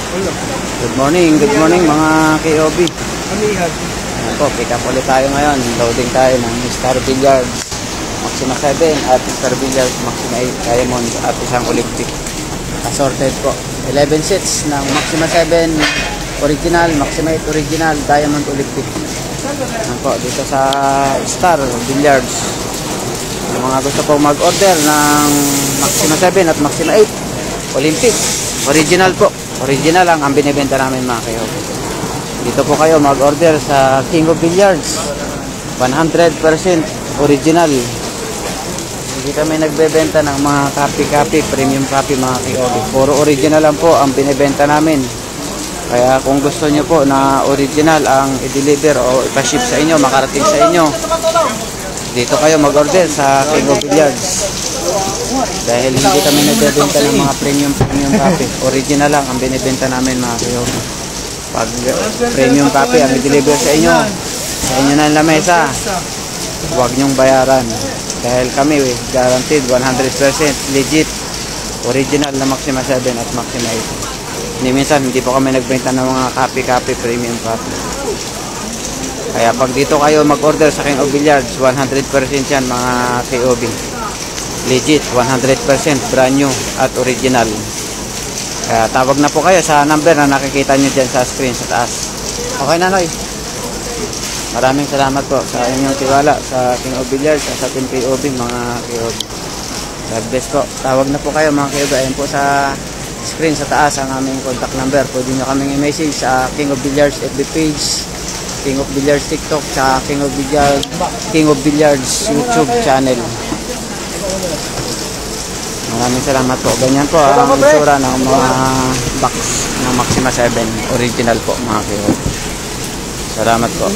Good morning mga KOB. Ayan po, pick up ulit tayo ngayon. Loading tayo ng Star Billiards Maxima 7 at Star Billiards Maxima 8 Diamond at isang Olympic. Assorted po. 11 sets ng Maxima 7 Original, Maxima 8 Original, Diamond Olympic. Ayan po, dito sa Star Billiards. Yung mga gusto po mag-order ng Maxima 7 at Maxima 8 Olympic, original po. Original lang ang binibenta namin mga KOB. Dito po kayo mag-order sa King of Billiards. 100% original. Hindi kami nagbebenta ng mga copy, premium copy mga KOB. Puro original lang po ang binibenta namin. Kaya kung gusto nyo po na original ang i-deliver o ipaship sa inyo, makarating sa inyo, dito kayo mag-order sa King of Billiards. Dahil hindi kami nagbebenta ng mga premium copy. Original lang ang binibenta namin mga KOB. Pag premium copy ang i-deliver sa inyo na ang lamesa, huwag nyong bayaran. Dahil kami guaranteed 100% legit original na Maxima 7 at Maxima 8. Minsan hindi po kami nagbenta ng mga copy, premium copy. Kaya pag dito kayo mag-order sa King of Billiards, 100% yan mga KOB. Legit, 100% brand new at original. Kaya tawag na po kayo sa number na nakikita nyo dyan sa screen sa taas. Okay na, Noy? Maraming salamat po sa inyong tiwala sa King of Billiards at sa Team KOB mga KOB. God bless po. Tawag na po kayo mga KOB. Ayan po sa screen sa taas ang aming contact number. Pwede nyo kaming i-message sa King of Billiards FB page, King of Billiards TikTok, sa King of Billiards YouTube channel. Maraming salamat po. Ganyan po ang isura ng mga box ng Maxima 7 original po mga KOB. Salamat po.